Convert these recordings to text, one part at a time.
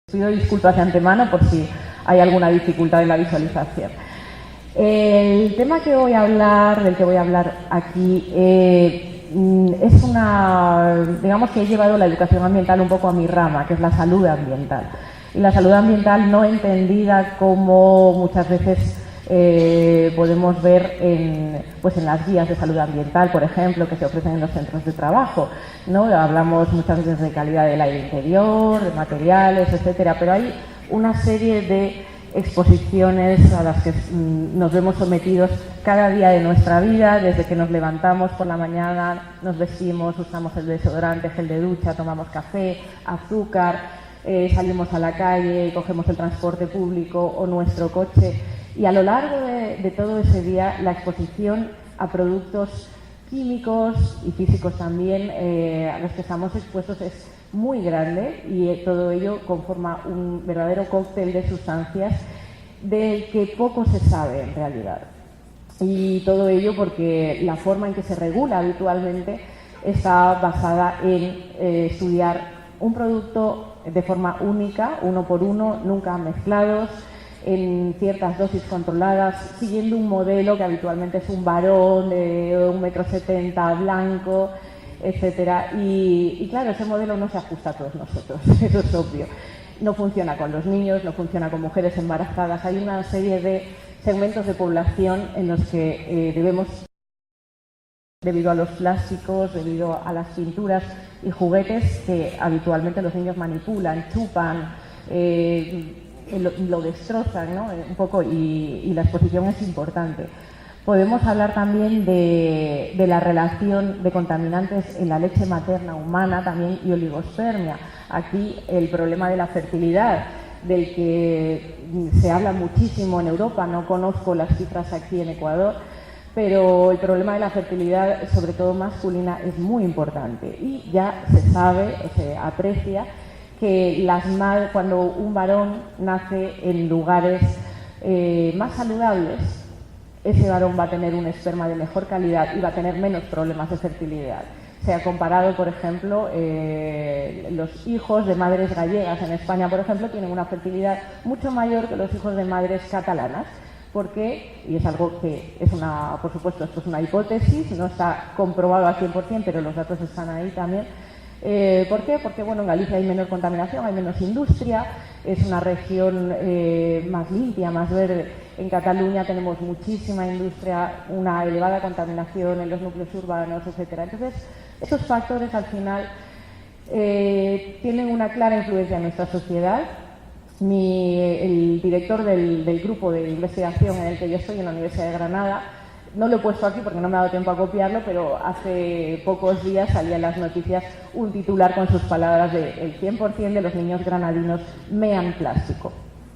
Pido disculpas de antemano por si hay alguna dificultad en la visualización. El tema que voy a hablar, del que voy a hablar aquí, es digamos que he llevado la educación ambiental un poco a mi rama, que es la salud ambiental. Y la salud ambiental no entendida como muchas veces podemos ver en las guías de salud ambiental, por ejemplo, que se ofrecen en los centros de trabajo, ¿no? Hablamos muchas veces de calidad del aire interior, de materiales, etcétera, pero hay una serie de exposiciones a las que nos vemos sometidos cada día de nuestra vida, desde que nos levantamos por la mañana, nos vestimos, usamos el desodorante, gel de ducha, tomamos café, azúcar, salimos a la calle, cogemos el transporte público o nuestro coche. Y a lo largo de todo ese día, la exposición a productos químicos y físicos también a los que estamos expuestos es muy grande y todo ello conforma un verdadero cóctel de sustancias del que poco se sabe en realidad. Y todo ello porque la forma en que se regula habitualmente está basada en estudiar un producto de forma única, uno por uno, nunca mezclados, en ciertas dosis controladas, siguiendo un modelo que habitualmente es un varón de 1,70 m, blanco, etcétera. Y claro, ese modelo no se ajusta a todos nosotros, eso es obvio. No funciona con los niños, no funciona con mujeres embarazadas. Hay una serie de segmentos de población en los que debemos, debido a los plásticos, debido a las pinturas y juguetes que habitualmente los niños manipulan, chupan, lo destrozan, ¿no? Un poco, y la exposición es importante. Podemos hablar también de la relación de contaminantes en la leche materna humana también y oligospermia. Aquí el problema de la fertilidad, del que se habla muchísimo en Europa, no conozco las cifras aquí en Ecuador, pero el problema de la fertilidad, sobre todo masculina, es muy importante y ya se sabe, se aprecia que cuando un varón nace en lugares más saludables, ese varón va a tener un esperma de mejor calidad y va a tener menos problemas de fertilidad. Se ha comparado, por ejemplo, los hijos de madres gallegas en España, por ejemplo, tienen una fertilidad mucho mayor que los hijos de madres catalanas. Porque, y es algo que es por supuesto, esto es una hipótesis, no está comprobado al 100%, pero los datos están ahí también. ¿Por qué? Porque en Galicia hay menos contaminación, hay menos industria, es una región más limpia, más verde. En Cataluña tenemos muchísima industria, una elevada contaminación en los núcleos urbanos, etcétera. Entonces, estos factores al final tienen una clara influencia en nuestra sociedad. El director del grupo de investigación en el que yo estoy, en la Universidad de Granada, no lo he puesto aquí porque no me ha dado tiempo a copiarlo, pero hace pocos días salía en las noticias un titular con sus palabras de el 100% de los niños granadinos mean plástico.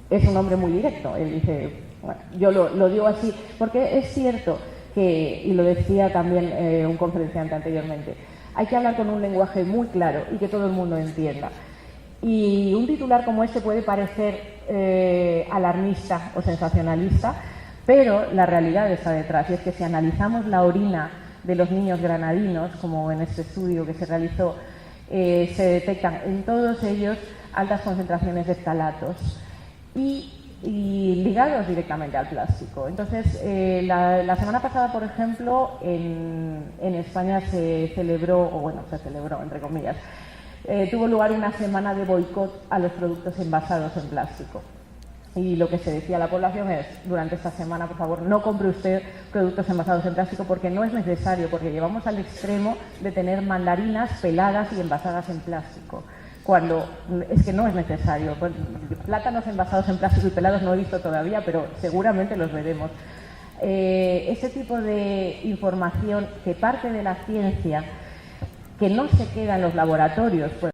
Es un hombre muy directo. Él dice, bueno, yo lo digo así porque es cierto que, y lo decía también un conferenciante anteriormente, hay que hablar con un lenguaje muy claro y que todo el mundo entienda. Y un titular como este puede parecer alarmista o sensacionalista, pero la realidad está detrás, y es que si analizamos la orina de los niños granadinos, como en este estudio que se realizó, se detectan en todos ellos altas concentraciones de ftalatos y ligados directamente al plástico. Entonces, la semana pasada, por ejemplo, en España se celebró, entre comillas, tuvo lugar una semana de boicot a los productos envasados en plástico. Y lo que se decía a la población es, durante esta semana, por favor, no compre usted productos envasados en plástico porque no es necesario, porque llevamos al extremo de tener mandarinas peladas y envasadas en plástico, cuando es que no es necesario. Pues, plátanos envasados en plástico y pelados no he visto todavía, pero seguramente los veremos. Ese tipo de información que parte de la ciencia, que no se queda en los laboratorios, pues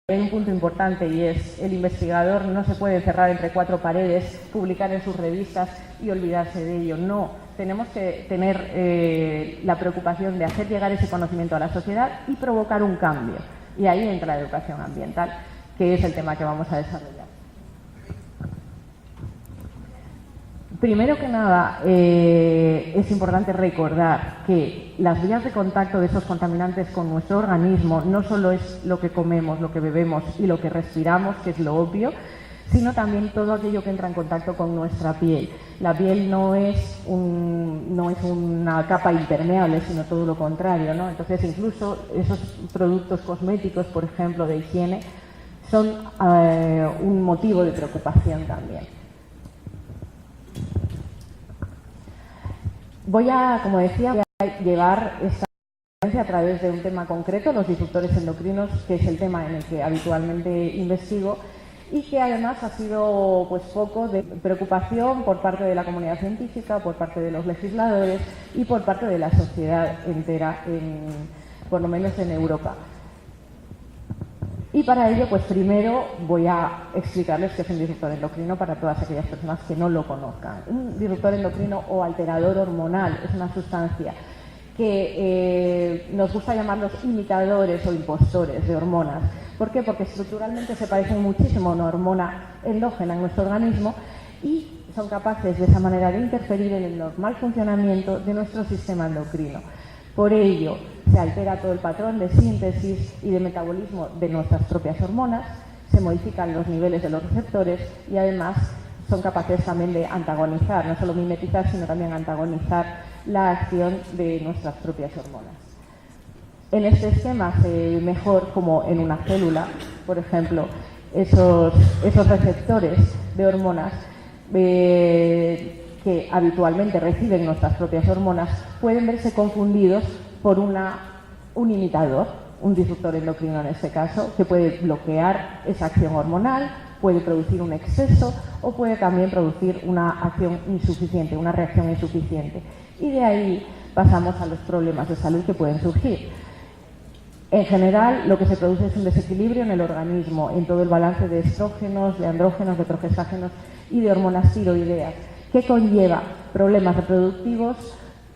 hay un punto importante y es el investigador no se puede encerrar entre cuatro paredes, publicar en sus revistas y olvidarse de ello. No, tenemos que tener la preocupación de hacer llegar ese conocimiento a la sociedad y provocar un cambio. Y ahí entra la educación ambiental, que es el tema que vamos a desarrollar. Primero que nada, es importante recordar que las vías de contacto de esos contaminantes con nuestro organismo no solo es lo que comemos, lo que bebemos y lo que respiramos, que es lo obvio, sino también todo aquello que entra en contacto con nuestra piel. La piel no es una capa impermeable, sino todo lo contrario, ¿no? Entonces, incluso esos productos cosméticos, por ejemplo, de higiene, son un motivo de preocupación también. Como decía, voy a llevar esta conferencia a través de un tema concreto, los disruptores endocrinos, que es el tema en el que habitualmente investigo y que además ha sido pues foco de preocupación por parte de la comunidad científica, por parte de los legisladores y por parte de la sociedad entera, por lo menos en Europa. Y para ello, pues primero voy a explicarles qué es un disruptor endocrino para todas aquellas personas que no lo conozcan. Un disruptor endocrino o alterador hormonal es una sustancia que nos gusta llamarlos imitadores o impostores de hormonas. ¿Por qué? Porque estructuralmente se parecen muchísimo a una hormona endógena en nuestro organismo y son capaces de esa manera de interferir en el normal funcionamiento de nuestro sistema endocrino. Por ello, se altera todo el patrón de síntesis y de metabolismo de nuestras propias hormonas, se modifican los niveles de los receptores y además son capaces también de antagonizar, no solo mimetizar, sino también antagonizar la acción de nuestras propias hormonas. En este esquema se ve mejor como en una célula, por ejemplo, esos receptores de hormonas que habitualmente reciben nuestras propias hormonas pueden verse confundidos por un imitador, un disruptor endocrino en este caso, que puede bloquear esa acción hormonal, puede producir un exceso o puede también producir una acción insuficiente, una reacción insuficiente. Y de ahí pasamos a los problemas de salud que pueden surgir. En general, lo que se produce es un desequilibrio en el organismo, en todo el balance de estrógenos, de andrógenos, de progestágenos y de hormonas tiroideas, que conlleva problemas reproductivos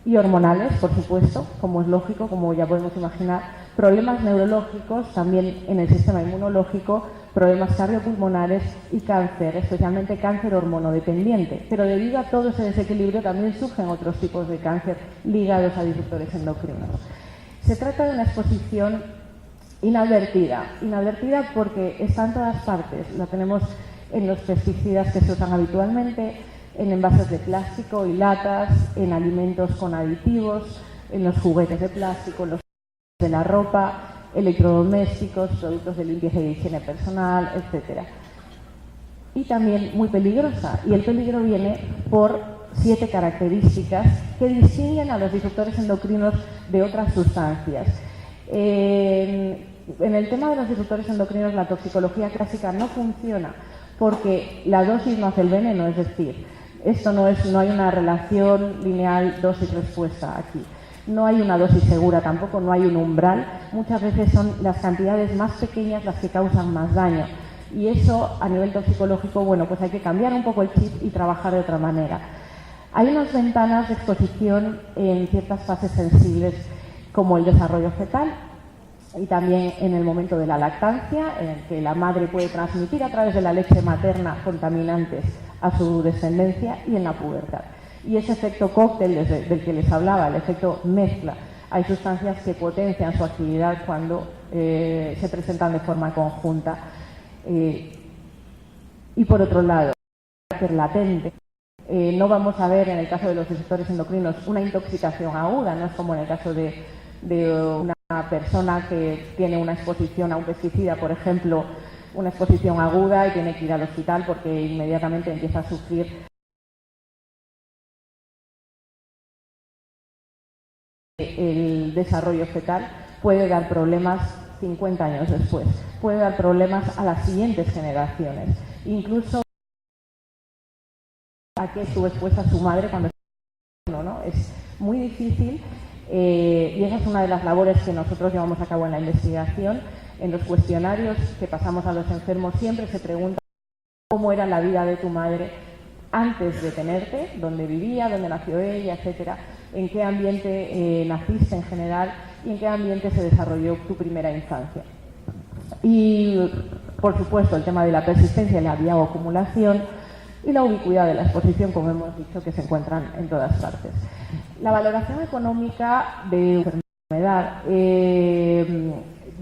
y hormonales, por supuesto, como es lógico, como ya podemos imaginar, problemas neurológicos, también en el sistema inmunológico, problemas cardiopulmonares y cáncer, especialmente cáncer hormonodependiente. Pero debido a todo ese desequilibrio también surgen otros tipos de cáncer ligados a disruptores endocrinos. Se trata de una exposición inadvertida porque está en todas partes. La tenemos en los pesticidas que se usan habitualmente, en envases de plástico y latas, en alimentos con aditivos, en los juguetes de plástico, en los de la ropa, electrodomésticos, productos de limpieza y de higiene personal, etc. Y también muy peligrosa. Y el peligro viene por 7 características que distinguen a los disruptores endocrinos de otras sustancias. En el tema de los disruptores endocrinos, la toxicología clásica no funciona porque la dosis no hace el veneno, es decir, no hay una relación lineal dosis-respuesta aquí. No hay una dosis segura tampoco, no hay un umbral. Muchas veces son las cantidades más pequeñas las que causan más daño. Y eso, a nivel toxicológico, bueno, pues hay que cambiar un poco el chip y trabajar de otra manera. Hay unas ventanas de exposición en ciertas fases sensibles, como el desarrollo fetal y también en el momento de la lactancia, en el que la madre puede transmitir a través de la leche materna contaminantes a su descendencia, y en la pubertad. Y ese efecto cóctel del que les hablaba, el efecto mezcla, hay sustancias que potencian su actividad cuando se presentan de forma conjunta. Y por otro lado, el carácter latente. No vamos a ver en el caso de los disruptores endocrinos una intoxicación aguda, no es como en el caso de una persona que tiene una exposición a un pesticida, por ejemplo, una exposición aguda y tiene que ir al hospital porque inmediatamente empieza a sufrir el desarrollo fetal. Puede dar problemas 50 años después, puede dar problemas a las siguientes generaciones, incluso a que estuvo expuesta su madre cuando ¿no? Es muy difícil y esa es una de las labores que nosotros llevamos a cabo en la investigación. En los cuestionarios que pasamos a los enfermos siempre se pregunta cómo era la vida de tu madre antes de tenerte, dónde vivía, dónde nació ella, etcétera, en qué ambiente naciste en general y en qué ambiente se desarrolló tu primera infancia. Y, por supuesto, el tema de la persistencia y la bioacumulación y la ubicuidad de la exposición, como hemos dicho, que se encuentran en todas partes. La valoración económica de enfermedad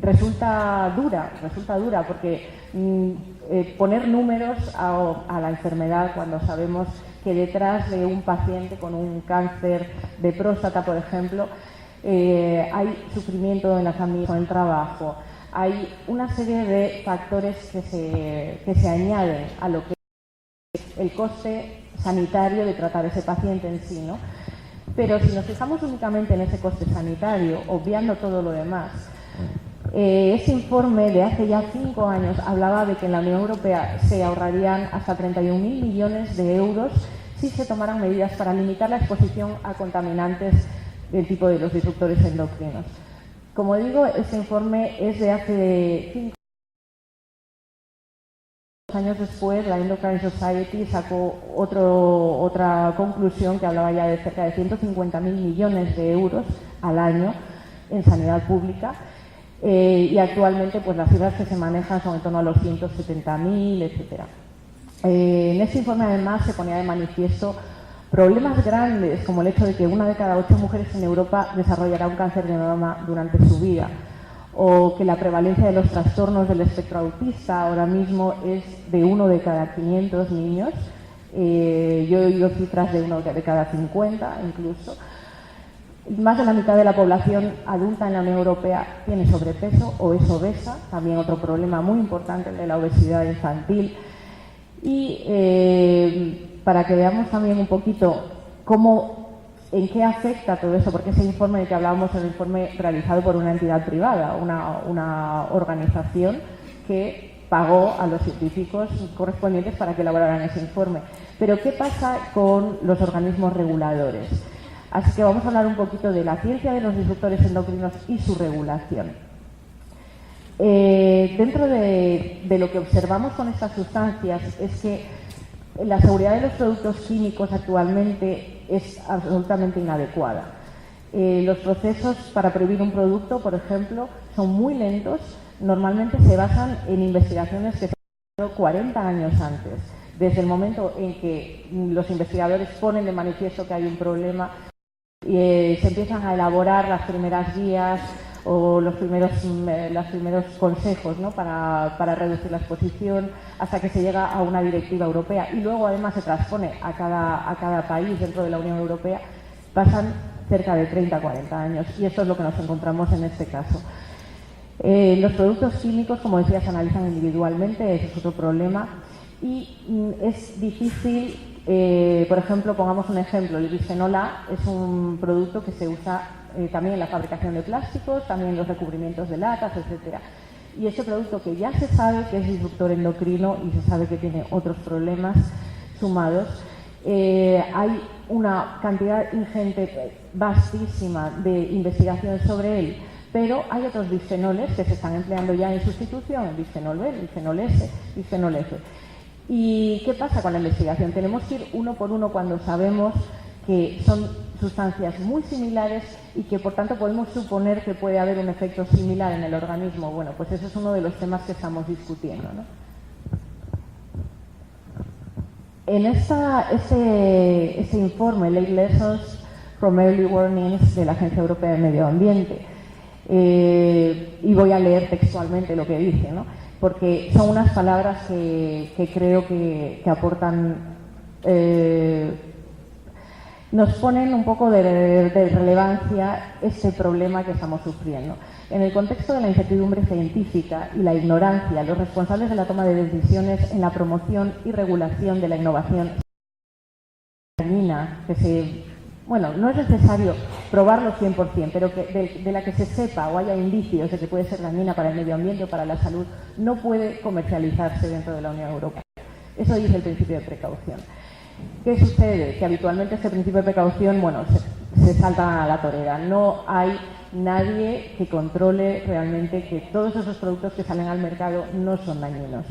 resulta dura porque poner números a la enfermedad cuando sabemos que detrás de un paciente con un cáncer de próstata, por ejemplo, hay sufrimiento en la familia, en el trabajo, hay una serie de factores que se añaden a lo que es el coste sanitario de tratar a ese paciente en sí, ¿no? Pero si nos fijamos únicamente en ese coste sanitario, obviando todo lo demás, ese informe de hace ya 5 años hablaba de que en la Unión Europea se ahorrarían hasta 31.000 millones de euros si se tomaran medidas para limitar la exposición a contaminantes del tipo de los disruptores endocrinos. Como digo, este informe es de hace 5 años después. La Endocrine Society sacó otra conclusión que hablaba ya de cerca de 150.000 millones de euros al año en sanidad pública. Y actualmente pues las cifras que se manejan son en torno a los 170.000, etcétera. En este informe además se ponía de manifiesto problemas grandes como el hecho de que 1 de cada 8 mujeres en Europa desarrollará un cáncer de mama durante su vida, o que la prevalencia de los trastornos del espectro autista ahora mismo es de 1 de cada 500 niños. Yo he oído cifras de 1 de cada 50 incluso. Más de la mitad de la población adulta en la Unión Europea tiene sobrepeso o es obesa, también otro problema muy importante, el de la obesidad infantil. Y para que veamos también un poquito en qué afecta todo eso, porque ese informe del que hablábamos es un informe realizado por una entidad privada, una organización que pagó a los científicos correspondientes para que elaboraran ese informe. Pero ¿qué pasa con los organismos reguladores? Así que vamos a hablar un poquito de la ciencia de los disruptores endocrinos y su regulación. Dentro de lo que observamos con estas sustancias es que la seguridad de los productos químicos actualmente es absolutamente inadecuada. Los procesos para prohibir un producto, por ejemplo, son muy lentos. Normalmente se basan en investigaciones que se han hecho 40 años antes. Desde el momento en que los investigadores ponen de manifiesto que hay un problema, se empiezan a elaborar las primeras guías o los primeros consejos, ¿no?, para reducir la exposición, hasta que se llega a una directiva europea y luego además se transpone a cada país dentro de la Unión Europea. Pasan cerca de 30-40 años y esto es lo que nos encontramos en este caso. Los productos químicos, como decía, se analizan individualmente, ese es otro problema, y es difícil. Por ejemplo, pongamos un ejemplo, el bisfenol A es un producto que se usa también en la fabricación de plásticos, también en los recubrimientos de latas, etcétera. Y ese producto que ya se sabe que es disruptor endocrino y se sabe que tiene otros problemas sumados, hay una cantidad ingente, vastísima, de investigación sobre él, pero hay otros bisfenoles que se están empleando ya en sustitución, el bisfenol B, el bisfenol S, bisfenol F. ¿Y qué pasa con la investigación? Tenemos que ir uno por uno cuando sabemos que son sustancias muy similares y que por tanto podemos suponer que puede haber un efecto similar en el organismo. Bueno, pues ese es uno de los temas que estamos discutiendo, ¿no? En ese informe, Late Lessons from Early Warnings de la Agencia Europea de Medio Ambiente, y voy a leer textualmente lo que dice, ¿no?, porque son unas palabras que creo que aportan, nos ponen un poco de relevancia este problema que estamos sufriendo. En el contexto de la incertidumbre científica y la ignorancia, los responsables de la toma de decisiones en la promoción y regulación de la innovación no es necesario probarlo 100%, pero que de la que se sepa o haya indicios de que puede ser dañina para el medio ambiente o para la salud, no puede comercializarse dentro de la Unión Europea. Eso dice el principio de precaución. ¿Qué sucede? Que habitualmente este principio de precaución, se salta a la torera. No hay nadie que controle realmente que todos esos productos que salen al mercado no son dañinos.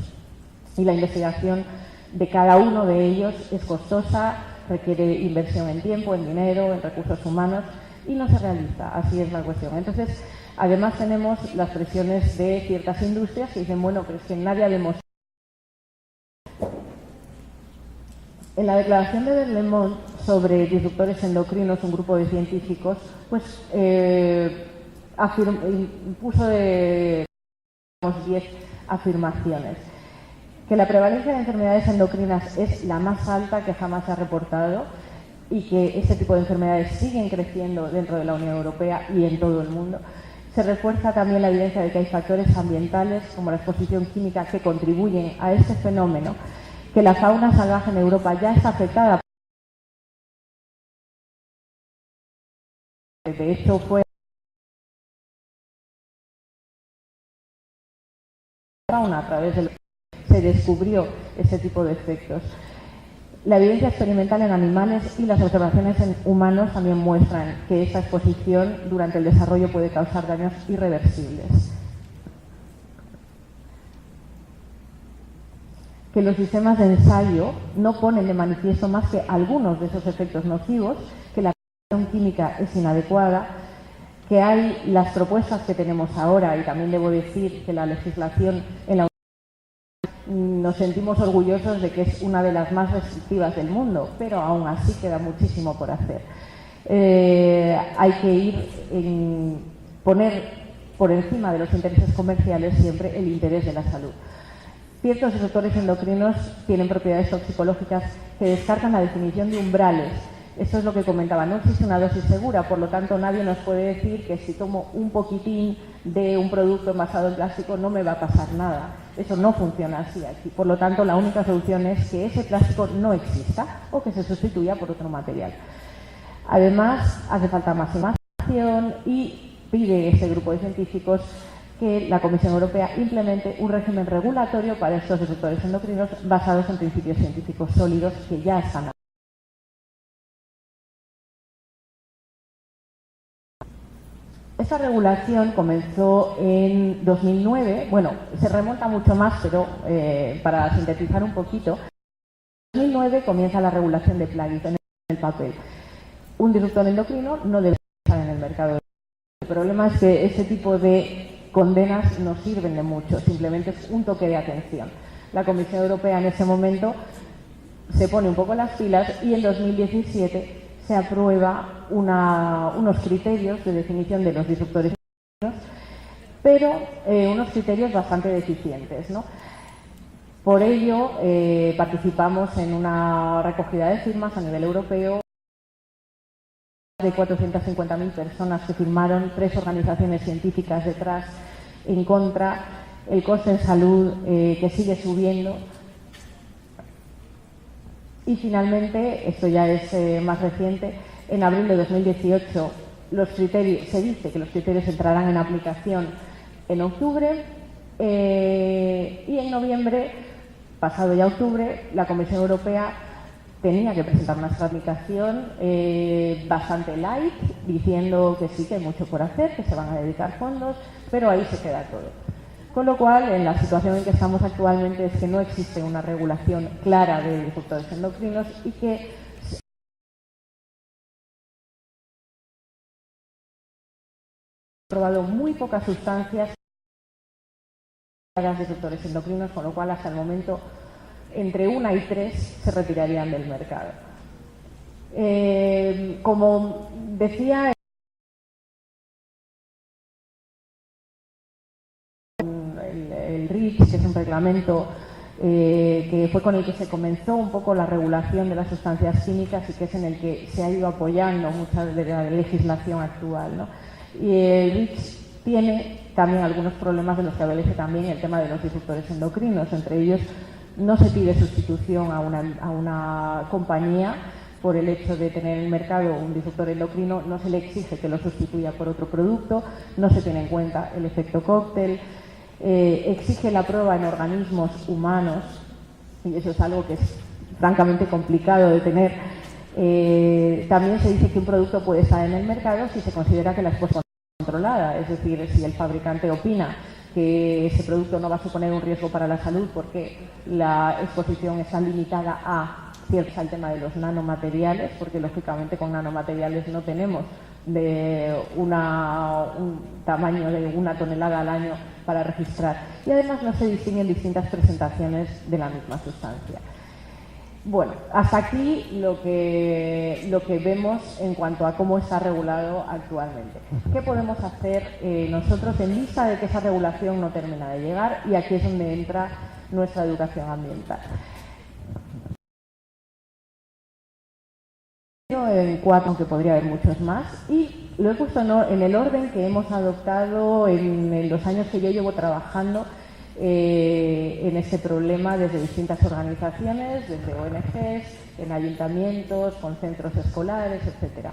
Y la investigación de cada uno de ellos es costosa, requiere inversión en tiempo, en dinero, en recursos humanos, y no se realiza. Así es la cuestión. Entonces, además tenemos las presiones de ciertas industrias que dicen, pero es que nadie ha demostrado En la declaración de Le Monde sobre disruptores endocrinos, un grupo de científicos pues, puso de 10 afirmaciones. Que la prevalencia de enfermedades endocrinas es la más alta que jamás se ha reportado y que este tipo de enfermedades siguen creciendo dentro de la Unión Europea y en todo el mundo. Se refuerza también la evidencia de que hay factores ambientales como la exposición química que contribuyen a este fenómeno, que la fauna salvaje en Europa ya está afectada. De hecho, fue fauna a través del que se descubrió ese tipo de efectos. La evidencia experimental en animales y las observaciones en humanos también muestran que esta exposición durante el desarrollo puede causar daños irreversibles. Que los sistemas de ensayo no ponen de manifiesto más que algunos de esos efectos nocivos, que la acción química es inadecuada, que hay las propuestas que tenemos ahora, y también debo decir que la legislación en la Unión nos sentimos orgullosos de que es una de las más restrictivas del mundo, pero aún así queda muchísimo por hacer. Hay que poner por encima de los intereses comerciales siempre el interés de la salud. Ciertos disruptores endocrinos tienen propiedades toxicológicas que descartan la definición de umbrales. Esto es lo que comentaba, no existe una dosis segura, por lo tanto nadie nos puede decir que si tomo un poquitín de un producto envasado en plástico no me va a pasar nada. Eso no funciona así aquí. Por lo tanto, la única solución es que ese plástico no exista o que se sustituya por otro material. Además, hace falta más información y pide este grupo de científicos que la Comisión Europea implemente un régimen regulatorio para estos disruptores endocrinos basados en principios científicos sólidos que ya están. Esta regulación comenzó en 2009, bueno, se remonta mucho más, pero para sintetizar un poquito, en 2009 comienza la regulación de Plaguicide en el papel. Un disruptor endocrino no debe estar en el mercado. El problema es que este tipo de condenas no sirven de mucho, simplemente es un toque de atención. La Comisión Europea en ese momento se pone un poco las pilas y en 2017 se aprueba unos criterios de definición de los disruptores endocrinos, pero unos criterios bastante deficientes, ¿no? Por ello, participamos en una recogida de firmas a nivel europeo de 450.000 personas que firmaron, 3 organizaciones científicas detrás en contra, el coste en salud que sigue subiendo. Y finalmente, esto ya es más reciente, en abril de 2018 se dice que los criterios entrarán en aplicación en octubre y en noviembre, pasado ya octubre, la Comisión Europea tenía que presentar una tramitación bastante light, diciendo que sí, que hay mucho por hacer, que se van a dedicar fondos, pero ahí se queda todo. Con lo cual, en la situación en que estamos actualmente es que no existe una regulación clara de disruptores endocrinos y que se han probado muy pocas sustancias de disruptores endocrinos, con lo cual hasta el momento entre 1 y 3 se retirarían del mercado. Como decía, el REACH, que es un reglamento que fue con el que se comenzó un poco la regulación de las sustancias químicas y que es en el que se ha ido apoyando mucha de la legislación actual, ¿no? Y el REACH tiene también algunos problemas de los que adolece también el tema de los disruptores endocrinos. Entre ellos, no se pide sustitución a una compañía por el hecho de tener en el mercado un disruptor endocrino, no se le exige que lo sustituya por otro producto, no se tiene en cuenta el efecto cóctel. Exige la prueba en organismos humanos y eso es algo que es francamente complicado de tener. También se dice que un producto puede estar en el mercado si se considera que la exposición es controlada, es decir, si el fabricante opina que ese producto no va a suponer un riesgo para la salud porque la exposición está limitada al tema de los nanomateriales, porque lógicamente con nanomateriales no tenemos de un tamaño de 1 tonelada al año para registrar y además no se distinguen distintas presentaciones de la misma sustancia. Bueno, hasta aquí lo que vemos en cuanto a cómo está regulado actualmente. ¿Qué podemos hacer nosotros en vista de que esa regulación no termina de llegar? Y aquí es donde entra nuestra educación ambiental. En 4, aunque podría haber muchos más, y lo he puesto en el orden que hemos adoptado en los años que yo llevo trabajando en este problema desde distintas organizaciones, desde ONGs, en ayuntamientos, con centros escolares, etcétera.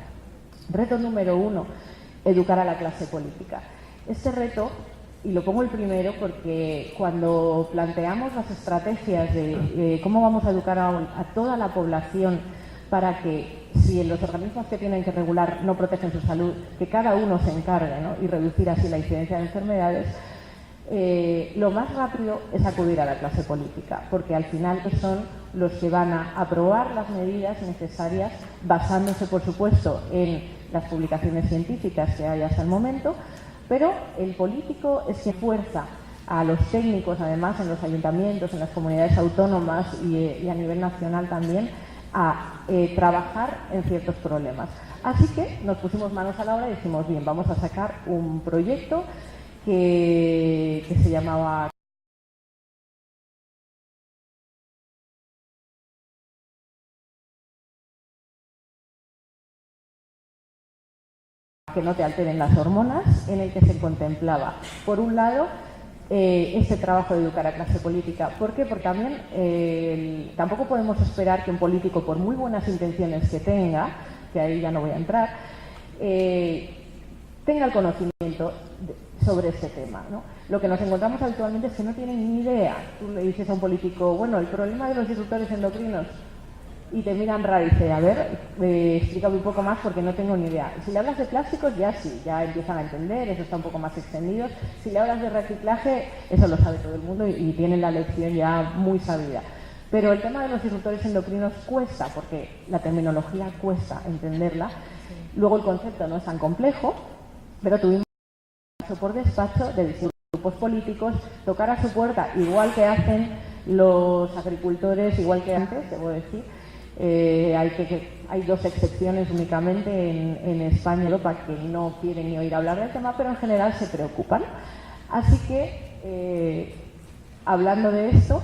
Reto número 1, educar a la clase política. Este reto, y lo pongo el primero porque cuando planteamos las estrategias de cómo vamos a educar a toda la población para que, si en los organismos que tienen que regular no protegen su salud, que cada uno se encargue, ¿no?, y reducir así la incidencia de enfermedades, lo más rápido es acudir a la clase política, porque al final son los que van a aprobar las medidas necesarias, basándose, por supuesto, en las publicaciones científicas que hay hasta el momento, pero el político es quien fuerza a los técnicos, además, en los ayuntamientos, en las comunidades autónomas y a nivel nacional también, a trabajar en ciertos problemas. Así que nos pusimos manos a la obra y dijimos, bien, vamos a sacar un proyecto que se llamaba Que no te alteren las hormonas, en el que se contemplaba, por un lado, ese trabajo de educar a clase política. ¿Por qué? Porque también tampoco podemos esperar que un político, por muy buenas intenciones que tenga, que ahí ya no voy a entrar, tenga el conocimiento sobre ese tema, ¿no? Lo que nos encontramos habitualmente es que no tienen ni idea. Tú le dices a un político, bueno, el problema de los disruptores endocrinos, y te miran raro y dice, a ver, explícame un poco más porque no tengo ni idea. Si le hablas de plásticos, ya sí, ya empiezan a entender, eso está un poco más extendido. Si le hablas de reciclaje, eso lo sabe todo el mundo y tienen la lección ya muy sabida. Pero el tema de los disruptores endocrinos cuesta, porque la terminología cuesta entenderla. Luego el concepto no es tan complejo, pero tuvimos por despacho de distintos grupos políticos tocar a su puerta, igual que hacen los agricultores, igual que antes, debo decir. Hay 2 excepciones únicamente en España y Europa que no quieren ni oír hablar del tema, pero en general se preocupan. Así que, hablando de esto,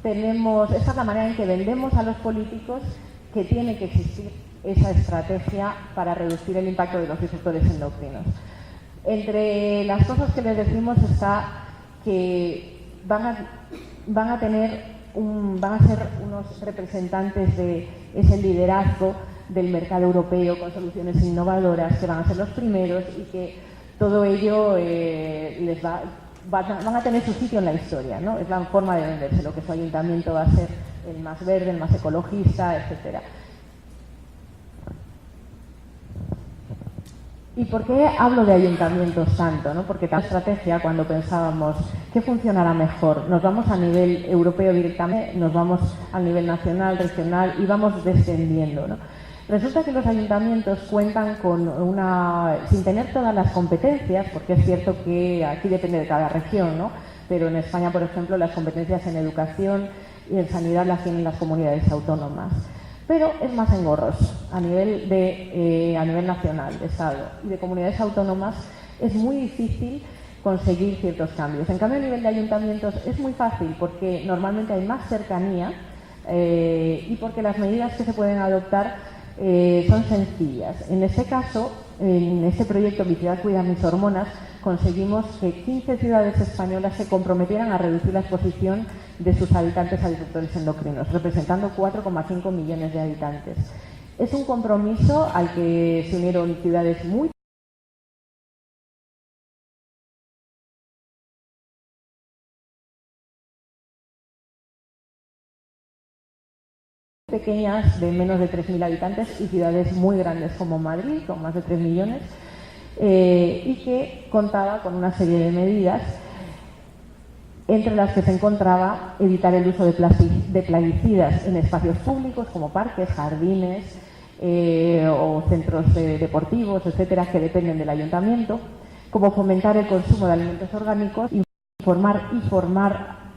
esta es la manera en que vendemos a los políticos que tiene que existir esa estrategia para reducir el impacto de los disruptores endocrinos. Entre las cosas que les decimos está que van a ser unos representantes de ese liderazgo del mercado europeo con soluciones innovadoras, que van a ser los primeros y que todo ello van a tener su sitio en la historia, ¿no? Es la forma de venderse, lo que su ayuntamiento va a ser el más verde, el más ecologista, etcétera. ¿Y por qué hablo de ayuntamientos tanto, ¿no? Porque la estrategia, cuando pensábamos qué funcionará mejor, nos vamos a nivel europeo directamente, nos vamos a nivel nacional, regional y vamos descendiendo, ¿no? Resulta que los ayuntamientos cuentan con sin tener todas las competencias, porque es cierto que aquí depende de cada región, ¿no? Pero en España, por ejemplo, las competencias en educación y en sanidad las tienen las comunidades autónomas. Pero es más engorroso a nivel nacional, de Estado y de comunidades autónomas. Es muy difícil conseguir ciertos cambios. En cambio, a nivel de ayuntamientos es muy fácil porque normalmente hay más cercanía y porque las medidas que se pueden adoptar son sencillas. En este caso, en este proyecto Mi ciudad cuida mis hormonas, conseguimos que 15 ciudades españolas se comprometieran a reducir la exposición de sus habitantes a disruptores endocrinos, representando 4,5 millones de habitantes. Es un compromiso al que se unieron ciudades muy pequeñas de menos de 3.000 habitantes y ciudades muy grandes como Madrid, con más de 3 millones, y que contaba con una serie de medidas, entre las que se encontraba evitar el uso de plaguicidas en espacios públicos como parques, jardines o centros deportivos, etcétera, que dependen del ayuntamiento, como fomentar el consumo de alimentos orgánicos, informar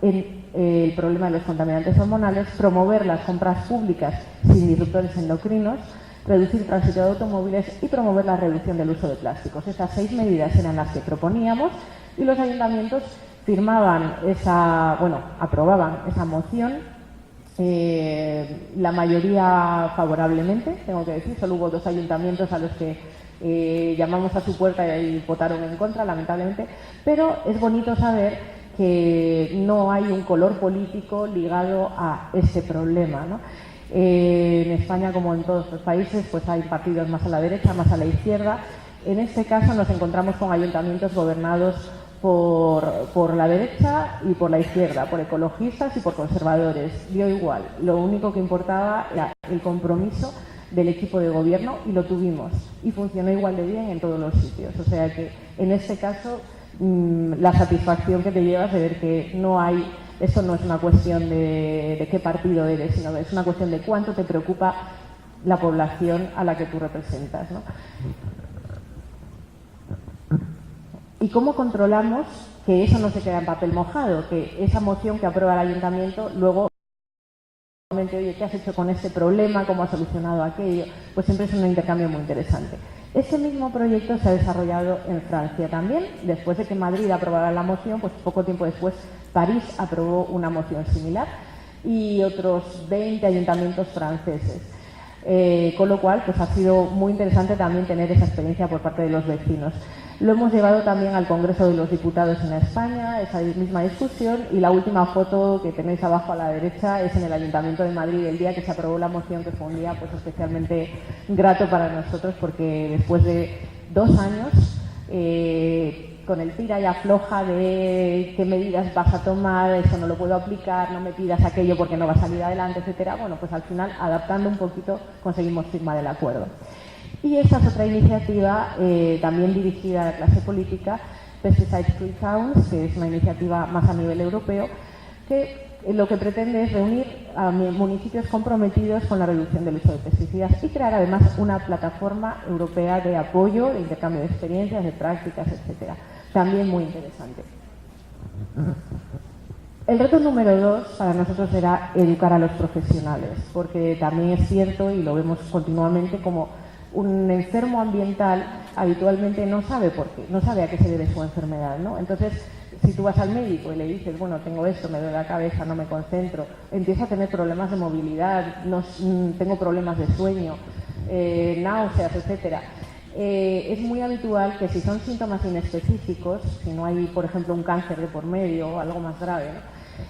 el problema de los contaminantes hormonales, promover las compras públicas sin disruptores endocrinos, reducir el tránsito de automóviles y promover la reducción del uso de plásticos. Estas 6 medidas eran las que proponíamos y los ayuntamientos aprobaban esa moción, la mayoría favorablemente, tengo que decir. Solo hubo 2 ayuntamientos a los que llamamos a su puerta y votaron en contra, lamentablemente, pero es bonito saber que no hay un color político ligado a ese problema, ¿no? En España, como en todos los países, pues hay partidos más a la derecha, más a la izquierda. En este caso nos encontramos con ayuntamientos gobernados por la derecha y por la izquierda, por ecologistas y por conservadores. Dio igual. Lo único que importaba era el compromiso del equipo de gobierno y lo tuvimos. Y funcionó igual de bien en todos los sitios. O sea que en este caso la satisfacción que te llevas de ver que no hay... Esto no es una cuestión de qué partido eres, sino que es una cuestión de cuánto te preocupa la población a la que tú representas, ¿no? ¿Y cómo controlamos que eso no se queda en papel mojado? Que esa moción que aprueba el ayuntamiento luego, oye, ¿qué has hecho con este problema? ¿Cómo has solucionado aquello? Pues siempre es un intercambio muy interesante. Ese mismo proyecto se ha desarrollado en Francia también. Después de que Madrid aprobara la moción, pues poco tiempo después París aprobó una moción similar y otros 20 ayuntamientos franceses. Con lo cual, pues ha sido muy interesante también tener esa experiencia por parte de los vecinos. Lo hemos llevado también al Congreso de los Diputados en España, esa misma discusión, y la última foto que tenéis abajo a la derecha es en el Ayuntamiento de Madrid, el día que se aprobó la moción, que fue un día pues especialmente grato para nosotros, porque después de 2 años con el tira y afloja de qué medidas vas a tomar, eso no lo puedo aplicar, no me pidas aquello porque no va a salir adelante, etcétera. Bueno, pues al final, adaptando un poquito, conseguimos firmar el acuerdo. Y esta es otra iniciativa también dirigida a la clase política, Pesticide Free Towns, que es una iniciativa más a nivel europeo, que lo que pretende es reunir a municipios comprometidos con la reducción del uso de pesticidas y crear además una plataforma europea de apoyo, de intercambio de experiencias, de prácticas, etcétera. También muy interesante. El reto número 2 para nosotros era educar a los profesionales, porque también es cierto, y lo vemos continuamente, como un enfermo ambiental habitualmente no sabe por qué, no sabe a qué se debe su enfermedad, ¿no? Entonces, si tú vas al médico y le dices, bueno, tengo esto, me duele la cabeza, no me concentro, empieza a tener problemas de movilidad, tengo problemas de sueño, náuseas, etcétera. Es muy habitual que si son síntomas inespecíficos, si no hay, por ejemplo, un cáncer de por medio o algo más grave, ¿no?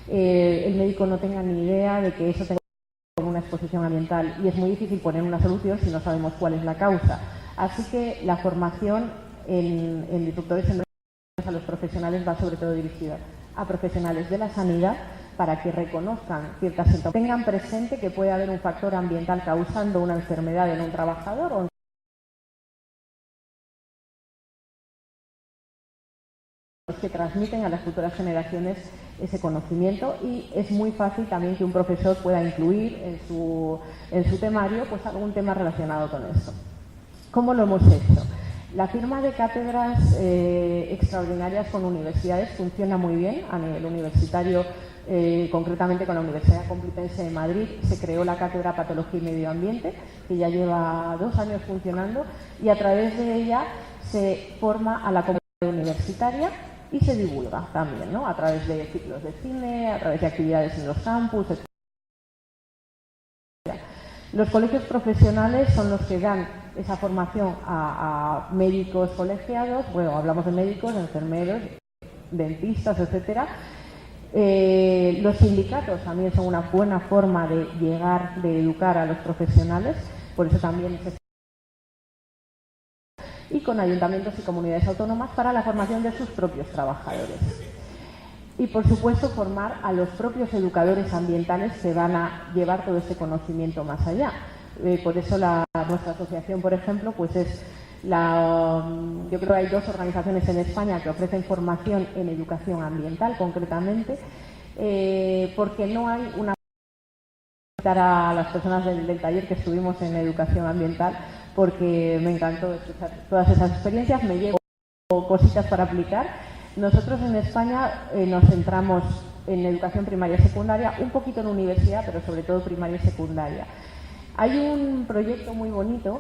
El médico no tenga ni idea de que eso tenga una exposición ambiental, y es muy difícil poner una solución si no sabemos cuál es la causa. Así que la formación en disruptores endocrinos a los profesionales va sobre todo dirigida a profesionales de la sanidad para que reconozcan ciertas síntomas, tengan presente que puede haber un factor ambiental causando una enfermedad en un trabajador o que transmiten a las futuras generaciones ese conocimiento, y es muy fácil también que un profesor pueda incluir en su temario pues algún tema relacionado con esto. ¿Cómo lo hemos hecho? La firma de cátedras extraordinarias con universidades funciona muy bien a nivel universitario. Concretamente con la Universidad Complutense de Madrid se creó la Cátedra Patología y Medio Ambiente, que ya lleva 2 años funcionando, y a través de ella se forma a la comunidad universitaria y se divulga también, ¿no? A través de ciclos de cine, a través de actividades en los campus, etc. Los colegios profesionales son los que dan esa formación a médicos colegiados, bueno, hablamos de médicos, enfermeros, dentistas, etcétera. Los sindicatos también son una buena forma de llegar, de educar a los profesionales, por eso también y con ayuntamientos y comunidades autónomas para la formación de sus propios trabajadores. Y, por supuesto, formar a los propios educadores ambientales que van a llevar todo ese conocimiento más allá. Por eso nuestra asociación, por ejemplo, pues es yo creo que hay 2 organizaciones en España que ofrecen formación en educación ambiental, concretamente, porque no hay una a las personas del taller que estuvimos en educación ambiental, porque me encantó escuchar todas esas experiencias, me llevo cositas para aplicar. Nosotros en España nos centramos en educación primaria y secundaria, un poquito en universidad, pero sobre todo primaria y secundaria. Hay un proyecto muy bonito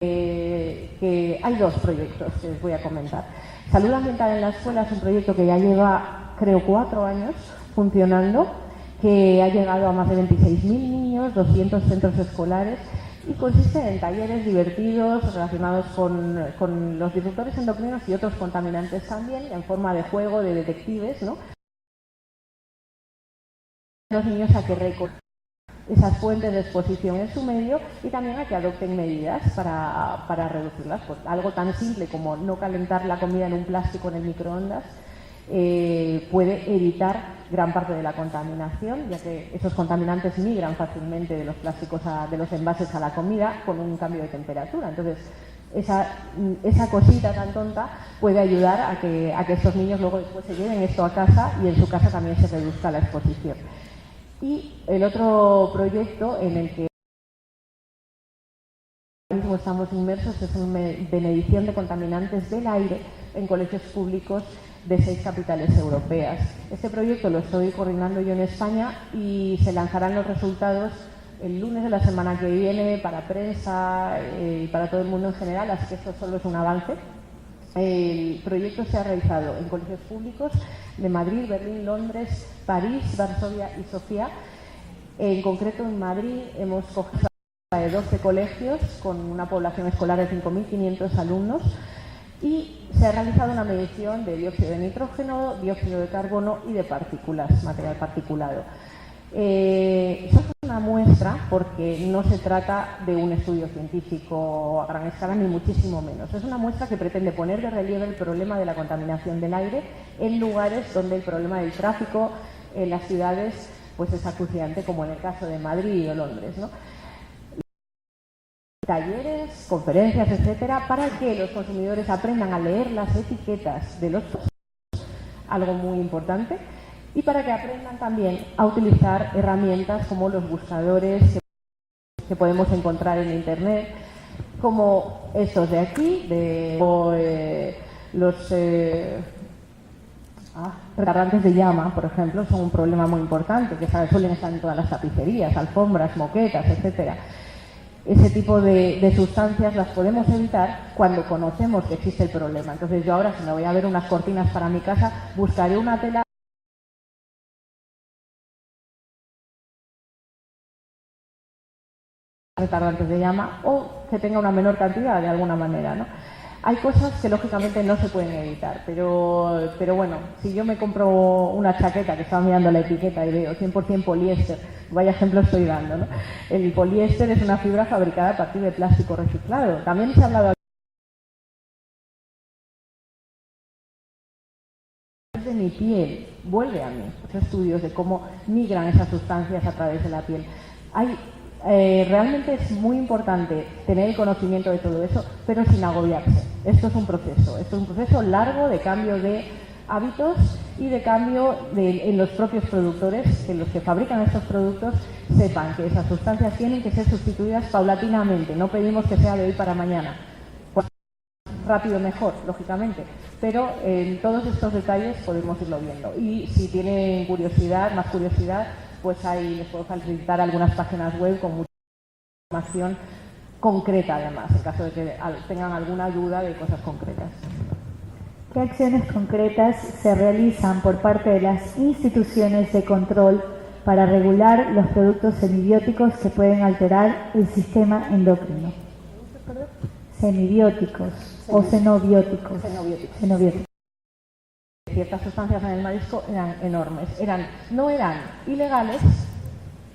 que hay dos proyectos que les voy a comentar. Salud ambiental en la escuela es un proyecto que ya lleva, creo, 4 años funcionando, que ha llegado a más de 26.000 niños, 200 centros escolares, y consiste en talleres divertidos relacionados con los disruptores endocrinos y otros contaminantes también, en forma de juego, de detectives, ¿no? Los niños a que recorran esas fuentes de exposición en su medio y también a que adopten medidas para reducirlas. Pues algo tan simple como no calentar la comida en un plástico en el microondas puede evitar gran parte de la contaminación, ya que esos contaminantes migran fácilmente de los plásticos de los envases a la comida con un cambio de temperatura. Entonces, esa cosita tan tonta puede ayudar a que estos niños luego después se lleven esto a casa y en su casa también se reduzca la exposición. Y el otro proyecto en el que ahora mismo estamos inmersos es de medición de contaminantes del aire en colegios públicos de 6 capitales europeas. Este proyecto lo estoy coordinando yo en España y se lanzarán los resultados el lunes de la semana que viene para prensa y para todo el mundo en general, así que esto solo es un avance. El proyecto se ha realizado en colegios públicos de Madrid, Berlín, Londres, París, Varsovia y Sofía. En concreto, en Madrid hemos cogido de 12 colegios con una población escolar de 5.500 alumnos y se ha realizado una medición de dióxido de nitrógeno, dióxido de carbono y de partículas, material particulado. Eso es una muestra porque no se trata de un estudio científico a gran escala ni muchísimo menos. Es una muestra que pretende poner de relieve el problema de la contaminación del aire en lugares donde el problema del tráfico en las ciudades pues es acuciante, como en el caso de Madrid o Londres, ¿no? Talleres, conferencias, etcétera, para que los consumidores aprendan a leer las etiquetas de los productos, algo muy importante, y para que aprendan también a utilizar herramientas como los buscadores que podemos encontrar en Internet, como estos de aquí, los retardantes de llama, por ejemplo, son un problema muy importante, que suelen estar en todas las tapicerías, alfombras, moquetas, etcétera. Ese tipo de sustancias las podemos evitar cuando conocemos que existe el problema. Entonces yo ahora, si me voy a ver unas cortinas para mi casa, buscaré una tela retardantes de llama o que tenga una menor cantidad de alguna manera, ¿no? Hay cosas que lógicamente no se pueden evitar, pero bueno, si yo me compro una chaqueta, que estaba mirando la etiqueta y veo 100% poliéster, vaya ejemplo estoy dando, ¿no? El poliéster es una fibra fabricada a partir de plástico reciclado. También se ha hablado de mi piel, vuelve a mí, los estudios de cómo migran esas sustancias a través de la piel. Realmente es muy importante tener el conocimiento de todo eso, pero sin agobiarse. Esto es un proceso largo de cambio de hábitos y de cambio en los propios productores, que los que fabrican estos productos sepan que esas sustancias tienen que ser sustituidas paulatinamente. No pedimos que sea de hoy para mañana. Cuanto más rápido mejor, lógicamente, pero en todos estos detalles podemos irlo viendo. Y si tienen más curiosidad, pues ahí les puedo facilitar algunas páginas web con mucha información concreta, además, en caso de que tengan alguna duda de cosas concretas. ¿Qué acciones concretas se realizan por parte de las instituciones de control para regular los productos semibióticos que pueden alterar el sistema endocrino? Semibióticos o xenobióticos. Xenobióticos. Ciertas sustancias en el marisco eran enormes, no eran ilegales,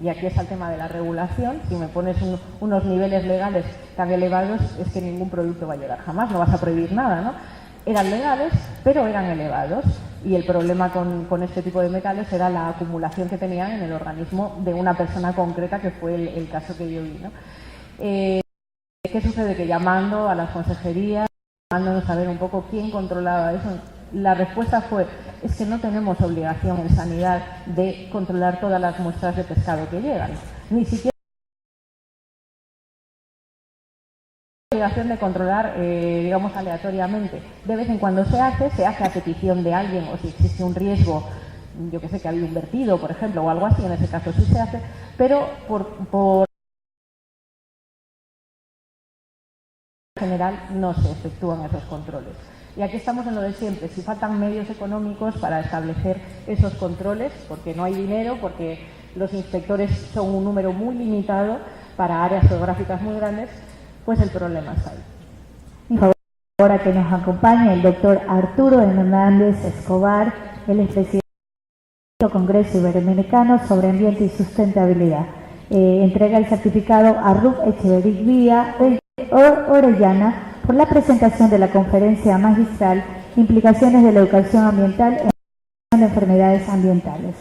y aquí está el tema de la regulación. Si me pones unos niveles legales tan elevados, es que ningún producto va a llegar jamás, no vas a prohibir nada, ¿no? Eran legales, pero eran elevados, y el problema con este tipo de metales era la acumulación que tenían en el organismo de una persona concreta, que fue el caso que yo vi, ¿no? ¿Qué sucede? Que llamando a las consejerías, llamándonos a ver un poco quién controlaba eso, la respuesta fue: es que no tenemos obligación en sanidad de controlar todas las muestras de pescado que llegan, ni siquiera obligación de controlar, digamos, aleatoriamente. De vez en cuando se hace a petición de alguien, o si existe un riesgo, yo que sé, que ha habido un vertido, por ejemplo, o algo así, en ese caso sí se hace, pero por general no se efectúan esos controles. Y aquí estamos en lo de siempre, si faltan medios económicos para establecer esos controles, porque no hay dinero, porque los inspectores son un número muy limitado para áreas geográficas muy grandes, pues el problema está ahí. Por favor, ahora que nos acompaña el doctor Arturo Hernández Escobar, él es presidente del Congreso Iberoamericano sobre Ambiente y Sustentabilidad. Entrega el certificado a Ruth Echeverría Orellana por la presentación de la conferencia magistral Implicaciones de la educación ambiental en enfermedades ambientales.